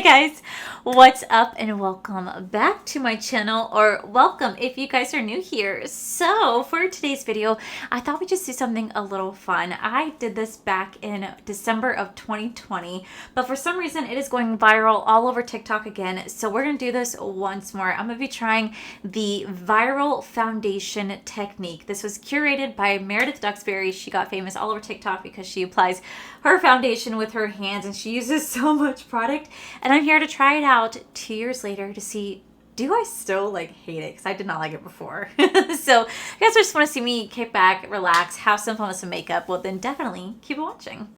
Hey guys, what's up and welcome back to my channel, or welcome if you guys are new here. So for today's video, I thought we'd just do something a little fun. I did this back in December of 2020, but for some reason it is going viral all over TikTok again. So we're gonna do this once more. I'm gonna be trying the viral foundation technique. This was curated by Meredith Duxbury. She got famous all over TikTok because she applies her foundation with her hands and she uses so much product. And I'm here to try it out 2 years later to see, do I still hate it? Because I did not like it before. So if you guys just want to see me kick back, relax, have some fun with some makeup, well then definitely keep watching.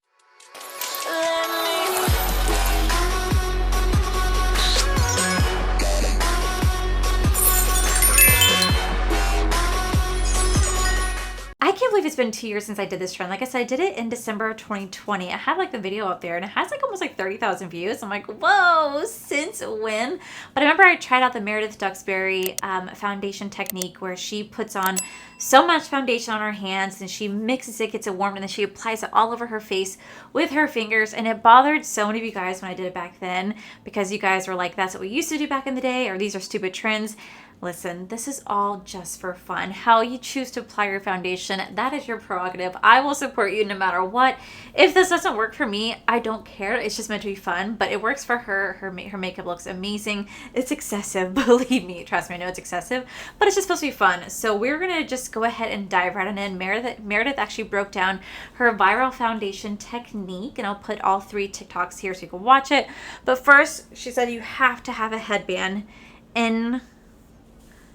I can't believe it's been 2 years since I did this trend. Like I said, I did it in December of 2020. I have the video up there and it has almost 30,000 views. I'm like, whoa, since when? But I remember I tried out the Meredith Duxbury foundation technique where she puts on so much foundation on her hands and she mixes it, gets it warm, and then she applies it all over her face with her fingers. And it bothered so many of you guys when I did it back then because you guys were like, that's what we used to do back in the day, or these are stupid trends. Listen, this is all just for fun. How you choose to apply your foundation, that is your prerogative. I will support you no matter what. If this doesn't work for me, I don't care. It's just meant to be fun, but it works for her. Her makeup looks amazing. It's excessive, believe me. Trust me, I know it's excessive, but it's just supposed to be fun. So we're gonna just go ahead and dive right on in. Meredith actually broke down her viral foundation technique, and I'll put all 3 TikToks here so you can watch it. But first, she said you have to have a headband in.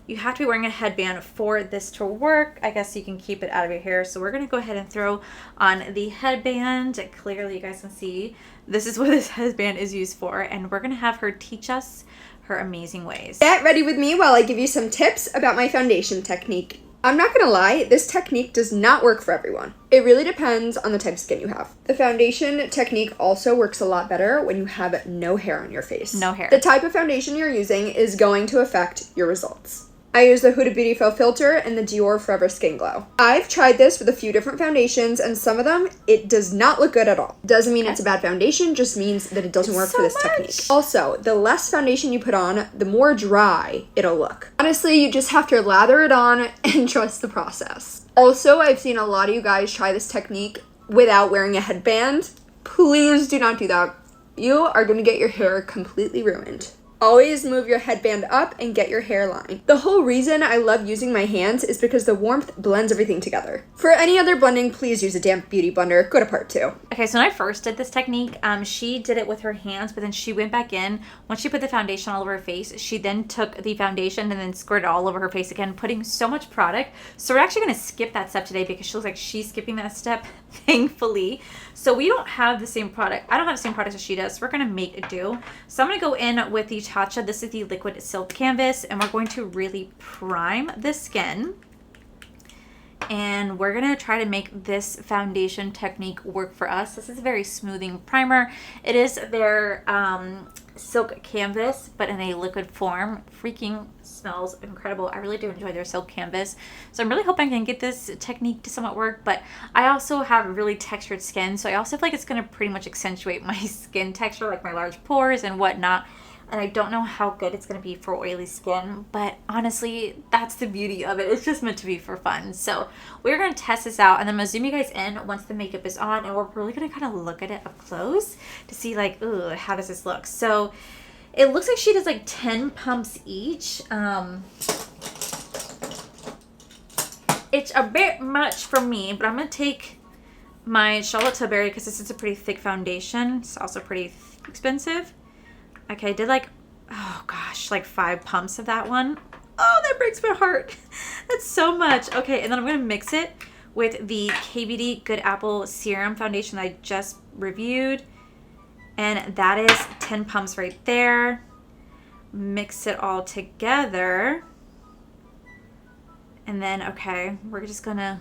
You have to be wearing a headband for this to work. I guess you can keep it out of your hair. So we're going to go ahead and throw on the headband. Clearly, you guys can see this is what this headband is used for. And we're going to have her teach us her amazing ways. Get ready with me while I give you some tips about my foundation technique. I'm not gonna lie, this technique does not work for everyone. It really depends on the type of skin you have. The foundation technique also works a lot better when you have no hair on your face. No hair. The type of foundation you're using is going to affect your results. I use the Huda Beauty Faux Filter and the Dior Forever Skin Glow. I've tried this with a few different foundations, and some of them, it does not look good at all. Doesn't mean it's a bad foundation, just means that it doesn't work for this technique. Also, the less foundation you put on, the more dry it'll look. Honestly, you just have to lather it on and trust the process. Also, I've seen a lot of you guys try this technique without wearing a headband. Please do not do that. You are going to get your hair completely ruined. Always move your headband up and get your hairline. The whole reason I love using my hands is because the warmth blends everything together. For any other blending, please use a damp beauty blender. Go to part 2. Okay, so when I first did this technique, she did it with her hands, but then she went back in. Once she put the foundation all over her face, she then took the foundation and then squirted it all over her face again, putting so much product. So we're actually going to skip that step today because she looks like she's skipping that step, thankfully. So we don't have the same product. I don't have the same product as she does. So we're going to make it do. So I'm going to go in with the Tatcha. This is the liquid silk canvas, and we're going to really prime the skin. And we're going to try to make this foundation technique work for us. This is a very smoothing primer. It is their silk canvas, but in a liquid form. Freaking smells incredible. I really do enjoy their silk canvas. So I'm really hoping I can get this technique to somewhat work, but I also have really textured skin. So I also feel like it's going to pretty much accentuate my skin texture, like my large pores and whatnot. And I don't know how good it's going to be for oily skin, but honestly, that's the beauty of it. It's just meant to be for fun. So we're going to test this out, and then I'm going to zoom you guys in once the makeup is on, and we're really going to kind of look at it up close to see ooh, how does this look? So it looks like she does 10 pumps each. It's a bit much for me, but I'm going to take my Charlotte Tilbury because this is a pretty thick foundation. It's also pretty expensive. Okay, I did oh gosh, 5 pumps of that one. Oh, that breaks my heart. That's so much. Okay, and then I'm going to mix it with the KVD Good Apple Serum Foundation that I just reviewed. And that is 10 pumps right there. Mix it all together. And then, okay, we're just going to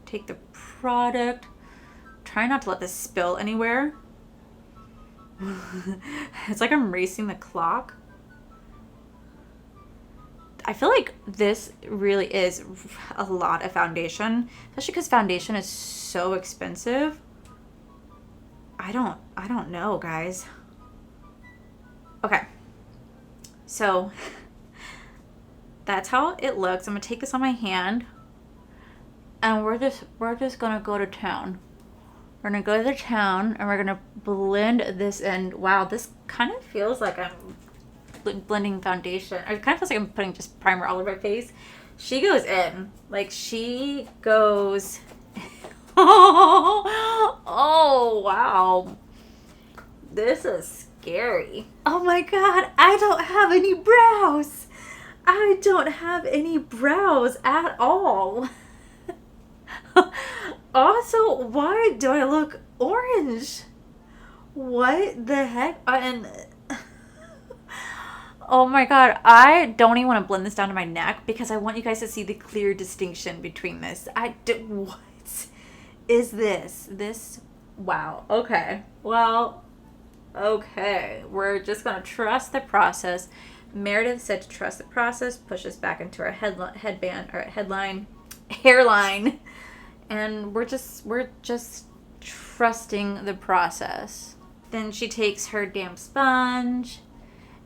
take the product. Try not to let this spill anywhere. It's like I'm racing the clock. I feel like this really is a lot of foundation, especially because foundation is so expensive. I don't know, guys. Okay. So that's how it looks. I'm gonna take this on my hand, and we're just gonna go to town. We're gonna go to the town, and we're gonna blend this in. Wow, this kind of feels like I'm blending foundation. Or it kind of feels like I'm putting just primer all over my face. She goes in, like she goes. Oh wow, this is scary. Oh my god, I don't have any brows. I don't have any brows at all. Also, why do I look orange? What the heck? Oh my god, I don't even want to blend this down to my neck because I want you guys to see the clear distinction between this. What is this? Wow. Okay. Well, okay. We're just going to trust the process. Meredith said to trust the process, push us back into our hairline, and we're just trusting the process. Then she takes her damp sponge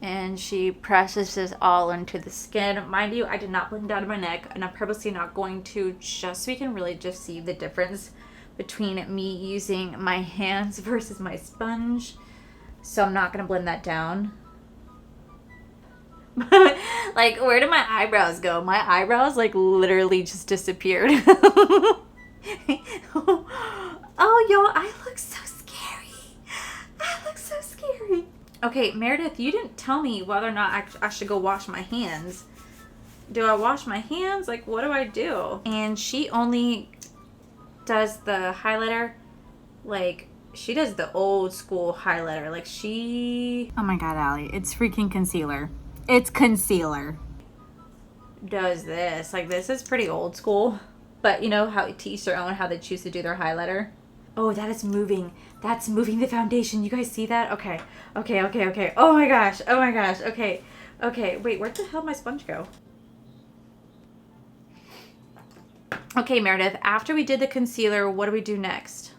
and she presses this all into the skin. Mind you, I did not blend down to my neck, and I'm purposely not going to, just so you can really just see the difference between me using my hands versus my sponge. So I'm not going to blend that down. Like, where did my eyebrows go? My eyebrows, like, literally just disappeared. Oh, y'all, I look so scary. I look so scary. Okay, Meredith, you didn't tell me whether or not I should go wash my hands. Do I wash my hands? Like, what do I do? And she only does the highlighter, like, she does the old school highlighter. Like, she... Oh my god, Allie, it's freaking concealer. It's concealer. Does this. Like, this is pretty old school. But you know how to each their own, how they choose to do their highlighter. Oh, that is moving. That's moving the foundation. You guys see that? Okay. Okay. Oh my gosh. Okay. Wait, where the hell did my sponge go? Okay, Meredith, after we did the concealer, what do we do next?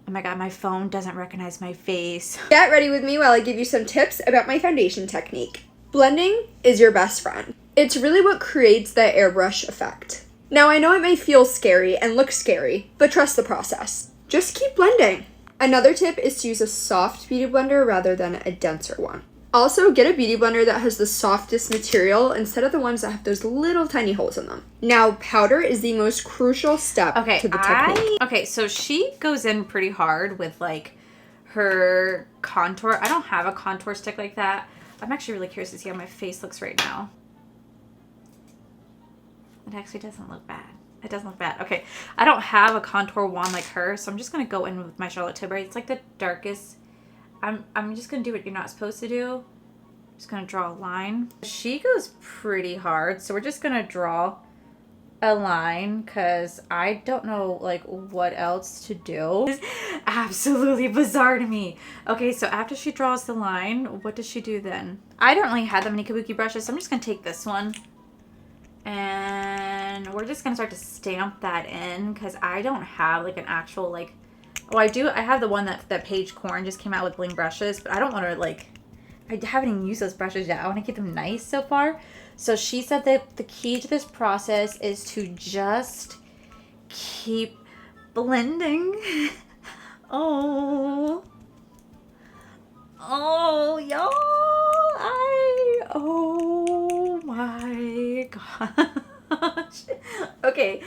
Oh my god, my phone doesn't recognize my face. Get ready with me while I give you some tips about my foundation technique. Blending is your best friend. It's really what creates that airbrush effect. Now, I know it may feel scary and look scary, but trust the process. Just keep blending. Another tip is to use a soft beauty blender rather than a denser one. Also, get a beauty blender that has the softest material instead of the ones that have those little tiny holes in them. Now, powder is the most crucial step to the technique. Okay, so she goes in pretty hard with, like, her contour. I don't have a contour stick like that. I'm actually really curious to see how my face looks right now. It actually doesn't look bad. It doesn't look bad. Okay, I don't have a contour wand like her, so I'm just going to go in with my Charlotte Tilbury. It's like the darkest. I'm just going to do what you're not supposed to do. Just going to draw a line. She goes pretty hard, so we're just going to draw a line because I don't know, like, what else to do. It's absolutely bizarre to me. Okay, so after she draws the line, what does she do then? I don't really have that many kabuki brushes, so I'm just going to take this one. And we're just going to start to stamp that in because I don't have, like, an actual, like... Oh, I do. I have the one that Paige Korn just came out with bling brushes, but I don't want to, like... I haven't even used those brushes yet. I want to keep them nice so far. So she said that the key to this process is to just keep blending. Oh, y'all. Oh my gosh. Okay.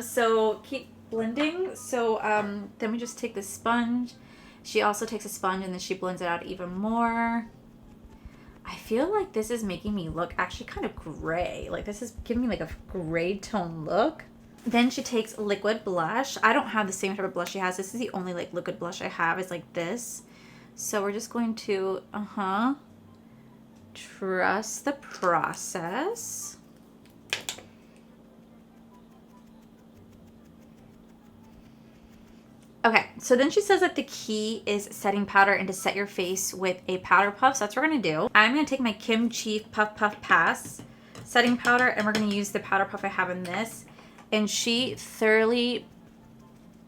So keep blending. So then we just take the sponge. She also takes a sponge and then she blends it out even more. I feel like this is making me look actually kind of gray. Like, this is giving me like a gray tone look. Then she takes liquid blush. I don't have the same type of blush she has. This is the only, like, liquid blush I have is like this. So we're just going to, trust the process. Okay, so then she says that the key is setting powder and to set your face with a powder puff. So that's what we're going to do. I'm going to take my Kim Chief Puff Puff Pass setting powder, and we're going to use the powder puff I have in this. And she thoroughly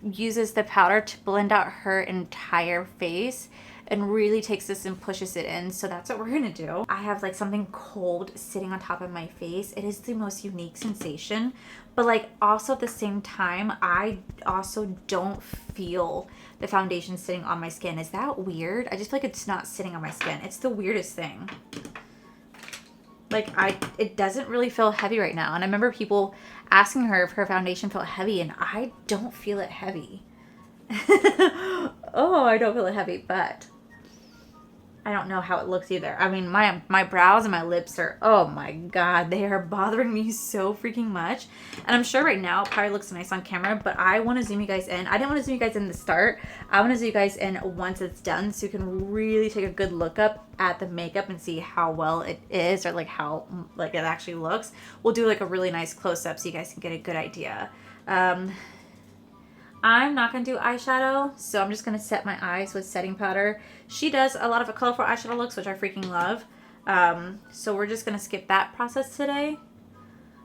uses the powder to blend out her entire face and really takes this and pushes it in. So that's what we're gonna do. I have like something cold sitting on top of my face. It is the most unique sensation, but like also at the same time, I also don't feel the foundation sitting on my skin. Is that weird? I just feel like it's not sitting on my skin. It's the weirdest thing. Like it doesn't really feel heavy right now. And I remember people asking her if her foundation felt heavy, and I don't feel it heavy. Oh, I don't feel it heavy, but I don't know how it looks either. I mean, my brows and my lips are, oh my God, they are bothering me so freaking much. And I'm sure right now it probably looks nice on camera, but I want to zoom you guys in. I didn't want to zoom you guys in the start. I want to zoom you guys in once it's done so you can really take a good look up at the makeup and see how well it is, or like how like it actually looks. We'll do like a really nice close-up so you guys can get a good idea. I'm not going to do eyeshadow, so I'm just going to set my eyes with setting powder. She does a lot of colorful eyeshadow looks, which I freaking love. So we're just going to skip that process today.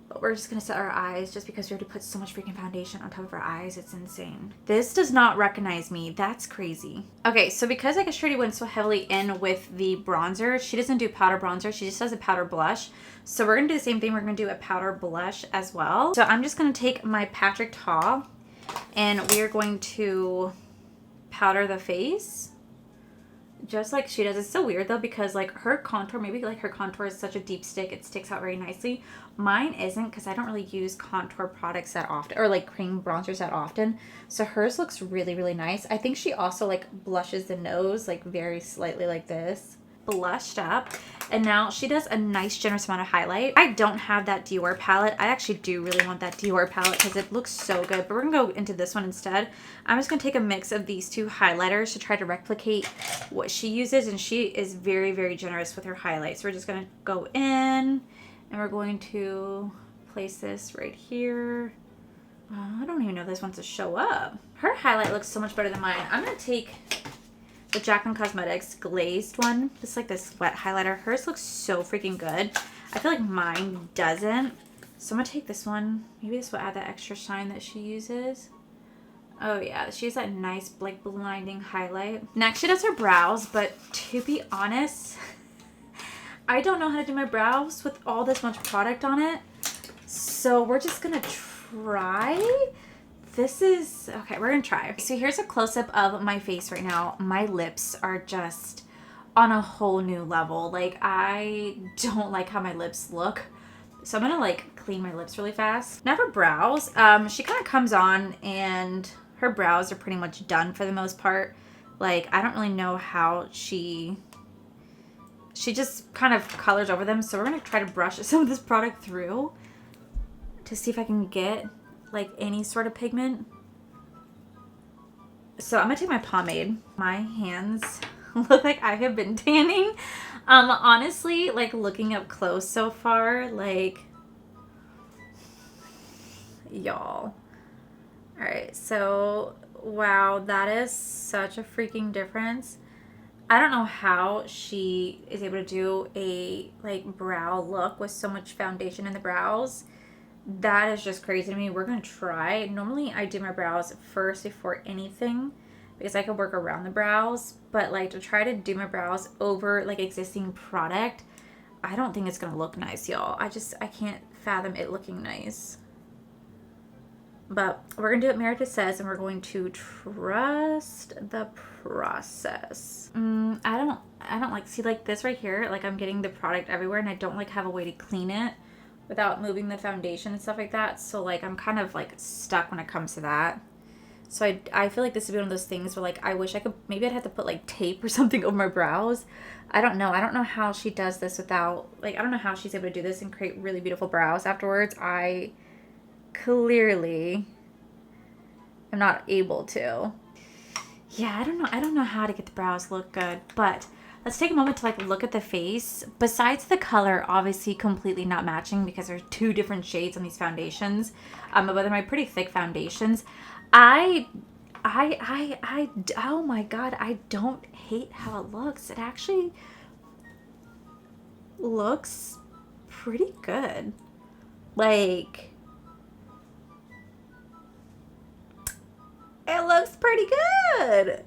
But we're just going to set our eyes just because we already put so much freaking foundation on top of our eyes. It's insane. This does not recognize me. That's crazy. Okay, so because I guess she already went so heavily in with the bronzer, she doesn't do powder bronzer. She just does a powder blush. So we're going to do the same thing. We're going to do a powder blush as well. So I'm just going to take my Patrick Ta, and we are going to powder the face just like she does. It's so weird though, because like her contour, maybe like her contour is such a deep stick, it sticks out very nicely. Mine isn't, because I don't really use contour products that often, or like cream bronzers that often. So hers looks really, really nice. I think she also like blushes the nose like very slightly like this. Blushed up, and now she does a nice generous amount of highlight. I don't have that Dior palette. I actually do really want that Dior palette because it looks so good, but we're gonna go into this one instead. I'm just gonna take a mix of these two highlighters to try to replicate what she uses, and she is very, very generous with her highlights. So we're just gonna go in and we're going to place this right here. I don't even know if this wants to show up. Her highlight looks so much better than mine. I'm gonna take the Jaclyn Cosmetics glazed one, just like this wet highlighter. Hers looks so freaking good. I feel like mine doesn't. So I'm gonna take this one. Maybe this will add that extra shine that she uses. Oh yeah, she has that nice like blinding highlight. Next she does her brows, but to be honest, I don't know how to do my brows with all this much product on it. So we're just gonna try. This is, okay, we're gonna try. So here's a close-up of my face right now. My lips are just on a whole new level. Like, I don't like how my lips look. So I'm gonna like clean my lips really fast. Now for brows, she kind of comes on and her brows are pretty much done for the most part. Like, I don't really know how she just kind of colors over them. So we're gonna try to brush some of this product through to see if I can get like any sort of pigment. So I'm gonna take my pomade. My hands look like I have been tanning. Honestly, like looking up close so far, like, y'all. All right, so wow, that is such a freaking difference. I don't know how she is able to do a like brow look with so much foundation in the brows. That is just crazy to me. We're gonna try. Normally I do my brows first before anything because I could work around the brows, but like to try to do my brows over like existing product, I don't think it's gonna look nice, y'all. I can't fathom it looking nice. But we're gonna do what Meredith says, and we're going to trust the process. I don't like, see like this right here, like I'm getting the product everywhere and I don't like have a way to clean it without moving the foundation and stuff like that. So like I'm kind of like stuck when it comes to that. So I feel like this would be one of those things where like I wish I could, maybe I'd have to put like tape or something over my brows. I don't know. I don't know how she does this without, like, I don't know how she's able to do this and create really beautiful brows afterwards. I clearly am not able to. Yeah, I don't know. I don't know how to get the brows look good, but let's take a moment to like look at the face. Besides the color obviously completely not matching because there's two different shades on these foundations, but they're my pretty thick foundations. Oh my God, I don't hate how it looks. It actually looks pretty good. Like, It looks pretty good.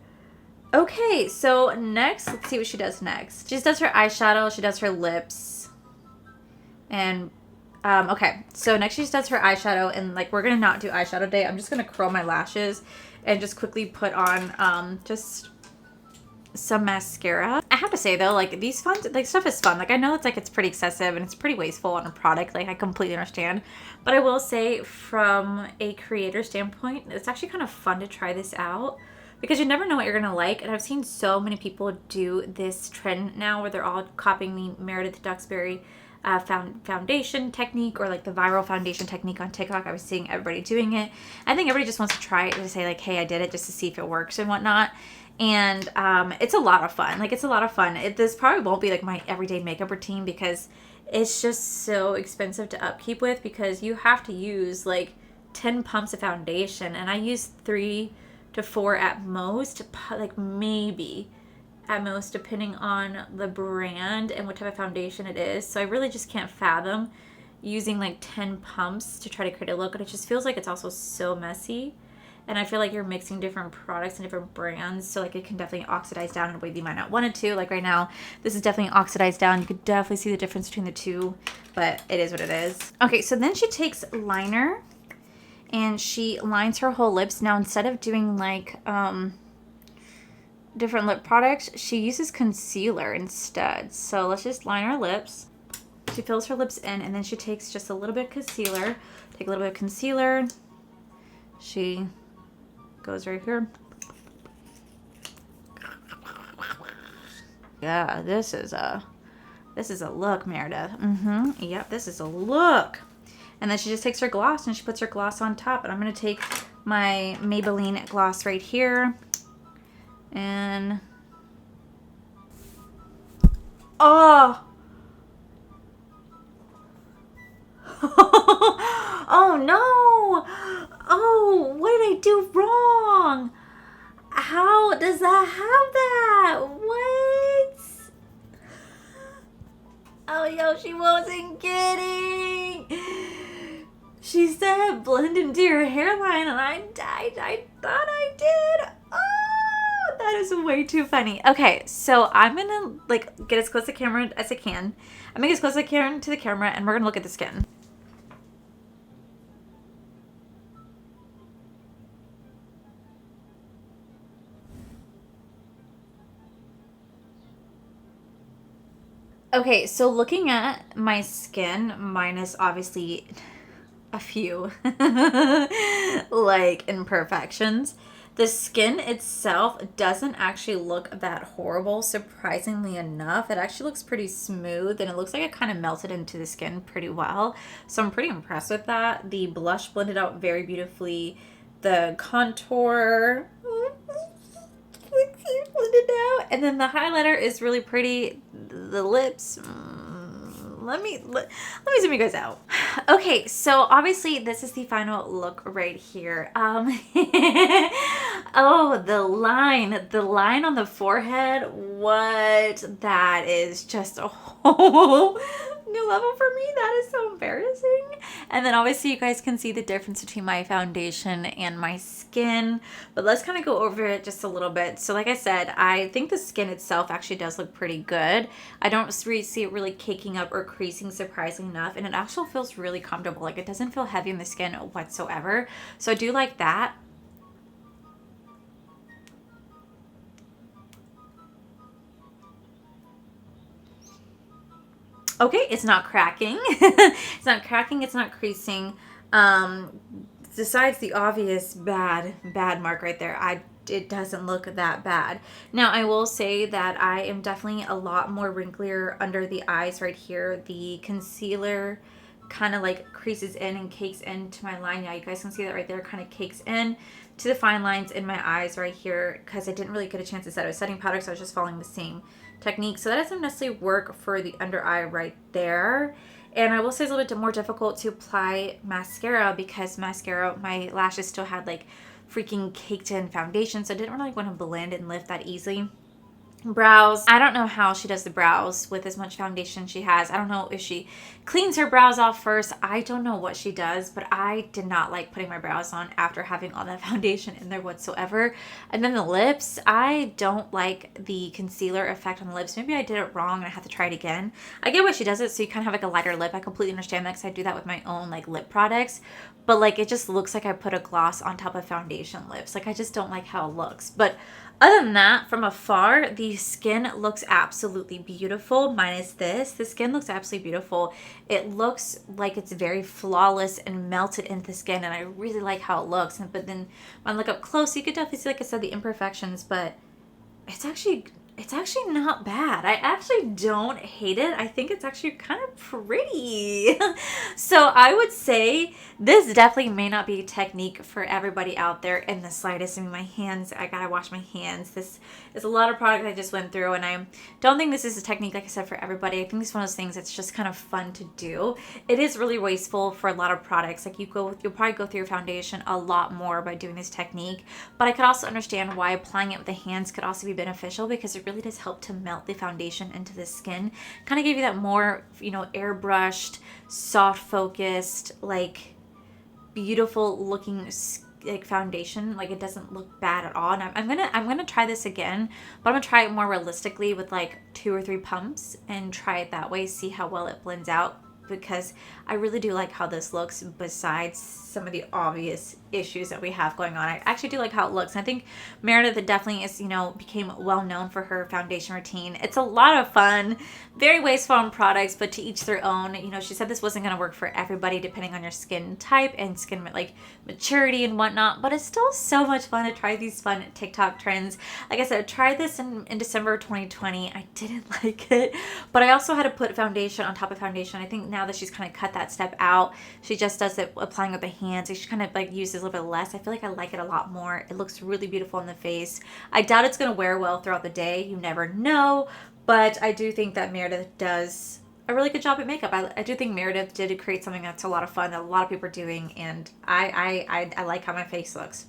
Okay, so next, let's see what she does next. She does her eyeshadow, she does her lips, and, okay, so next she just does her eyeshadow, and, like, we're gonna not do eyeshadow today. I'm just gonna curl my lashes and just quickly put on, just some mascara. I have to say, though, like, these fun, like, stuff is fun. Like, I know it's, like, it's pretty excessive and it's pretty wasteful on a product. Like, I completely understand. But I will say, from a creator standpoint, it's actually kind of fun to try this out, because you never know what you're going to like. And I've seen so many people do this trend now where they're all copying the Meredith Duxbury foundation technique, or like the viral foundation technique on TikTok. I was seeing everybody doing it. I think everybody just wants to try it to say like, hey, I did it, just to see if it works and whatnot. And it's a lot of fun. Like, it's a lot of fun. This probably won't be like my everyday makeup routine, because it's just so expensive to upkeep with, because you have to use like 10 pumps of foundation, and I use 3 to 4 at most, like maybe at most, depending on the brand and what type of foundation it is. So I really just can't fathom using like 10 pumps to try to create a look, and it just feels like it's also so messy. And I feel like you're mixing different products and different brands, so like it can definitely oxidize down in a way that you might not want it to. Like right now, this is definitely oxidized down. You could definitely see the difference between the two, but it is what it is. Okay, so then she takes liner and she lines her whole lips. Now, instead of doing like different lip products, she uses concealer instead. So let's just line her lips. She fills her lips in, and then she takes just a little bit of concealer. Take a little bit of concealer. She goes right here. Yeah, this is a look, Meredith. Yep, this is a look. And then she just takes her gloss and she puts her gloss on top. And I'm going to take my Maybelline gloss right here. And... oh! Oh, no! Oh, what did I do wrong? How does that have that? What? Oh, yo, she wasn't kidding. She said blend into your hairline, and I thought I did. Oh, that is way too funny. Okay, so I'm gonna like get as close to the camera as I can. I'm gonna get as close as I can to the camera, and we're gonna look at the skin. Okay, so looking at my skin, minus obviously a few like imperfections, the skin itself doesn't actually look that horrible, surprisingly enough. It actually looks pretty smooth, and it looks like it kind of melted into the skin pretty well. So I'm pretty impressed with that. The blush blended out very beautifully. The contour blended out, and then the highlighter is really pretty. The lips, let me zoom you guys out. Okay, so obviously this is the final look right here. Oh, the line on the forehead, what? That is just a whole new level for me. That is so embarrassing. And then obviously you guys can see the difference between my foundation and my skin, but let's kind of go over it just a little bit. So like I said, I think the skin itself actually does look pretty good. I don't see it really caking up or creasing, surprisingly enough, and it actually feels really comfortable. Like, it doesn't feel heavy in the skin whatsoever, so I do like that. Okay, it's not cracking. It's not cracking, it's not creasing. Besides the obvious bad mark right there, it doesn't look that bad. Now, I will say that I am definitely a lot more wrinklier under the eyes right here. The concealer kind of like creases in and cakes into my line. Yeah, you guys can see that right there, kind of cakes in to the fine lines in my eyes right here, because I didn't really get a chance to set a setting powder, so I was just following the same technique. So that doesn't necessarily work for the under eye right there. And I will say it's a little bit more difficult to apply mascara, because mascara, my lashes still had like freaking caked in foundation, so I didn't really want to blend and lift that easily. Brows. I don't know how she does the brows with as much foundation she has. I don't know if she cleans her brows off first. I don't know what she does, but I did not like putting my brows on after having all that foundation in there whatsoever. And then the lips, I don't like the concealer effect on the lips. Maybe I did it wrong and I have to try it again. I get why she does it, so you kind of have like a lighter lip. I completely understand that because I do that with my own like lip products. But like it just looks like I put a gloss on top of foundation lips. Like I just don't like how it looks. But other than that, from afar, the skin looks absolutely beautiful, minus this. The skin looks absolutely beautiful. It looks like it's very flawless and melted into the skin, and I really like how it looks. But then when I look up close, you could definitely see, like I said, the imperfections, but it's actually not bad. I actually don't hate it. I think it's actually kind of pretty. So I would say this definitely may not be a technique for everybody out there in the slightest. I mean, my hands, I gotta wash my hands. This is a lot of product I just went through, and I don't think this is a technique, like I said, for everybody. I think it's one of those things that's just kind of fun to do. It is really wasteful for a lot of products. Like you'll probably go through your foundation a lot more by doing this technique, but I could also understand why applying it with the hands could also be beneficial, because it really does help to melt the foundation into the skin. Kind of give you that more, airbrushed, soft focused, like beautiful looking like foundation. Like it doesn't look bad at all. And I'm gonna try this again, but I'm gonna try it more realistically with like 2 or 3 pumps and try it that way, see how well it blends out, because I really do like how this looks besides some of the obvious issues that we have going on. I actually do like how it looks. And I think Meredith definitely is, became well known for her foundation routine. It's a lot of fun, very wasteful on products, but to each their own. She said this wasn't going to work for everybody depending on your skin type and skin like maturity and whatnot, but it's still so much fun to try these fun TikTok trends. Like I said, I tried this in December 2020. I didn't like it, but I also had to put foundation on top of foundation. I think now that she's kind of cut that step out, she just does it applying with the hands. So she kind of like uses a little bit less. I feel like I like it a lot more. It looks really beautiful on the face. I doubt it's going to wear well throughout the day. You never know. But I do think that Meredith does a really good job at makeup. I do think Meredith did create something that's a lot of fun that a lot of people are doing. And I like how my face looks.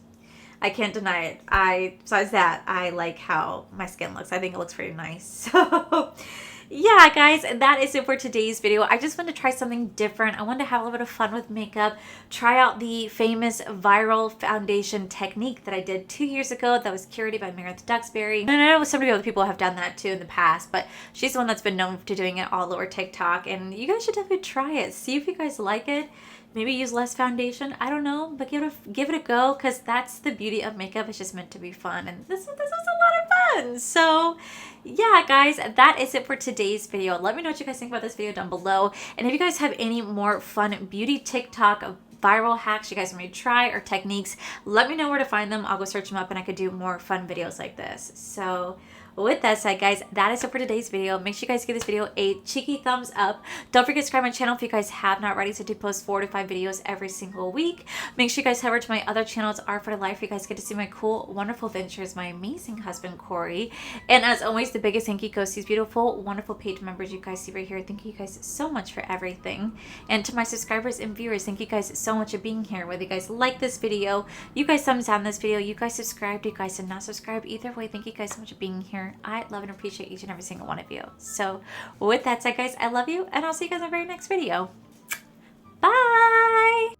I can't deny it. Besides that, I like how my skin looks. I think it looks pretty nice. So yeah, guys, that is it for today's video. I just wanted to try something different. I wanted to have a little bit of fun with makeup, try out the famous viral foundation technique that I did 2 years ago that was curated by Meredith Duxbury. And I know some of the other people have done that too in the past, but she's the one that's been known to doing it all over TikTok, and you guys should definitely try it. See if you guys like it. Maybe use less foundation. I don't know, but give it a go, because that's the beauty of makeup. It's just meant to be fun, and this is a lot of fun. So yeah, guys, that is it for today's video. Let me know what you guys think about this video down below, and if you guys have any more fun beauty TikTok viral hacks you guys want me to try or techniques, let me know where to find them. I'll go search them up, and I could do more fun videos like this. So with that said, guys, that is it for today's video. Make sure you guys give this video a cheeky thumbs up. Don't forget to subscribe to my channel if you guys have not already. So I do post 4 to 5 videos every single week. Make sure you guys head over to my other channel. It's Art for Life. You guys get to see my cool, wonderful ventures, my amazing husband, Corey. And as always, the biggest thank you goes to these beautiful, wonderful page members you guys see right here. Thank you guys so much for everything. And to my subscribers and viewers, thank you guys so much for being here. Whether you guys like this video, you guys thumbs down this video, you guys subscribed, you guys did not subscribe. Either way, thank you guys so much for being here. I love and appreciate each and every single one of you. So with that said, guys, I love you, and I'll see you guys in the very next video. Bye!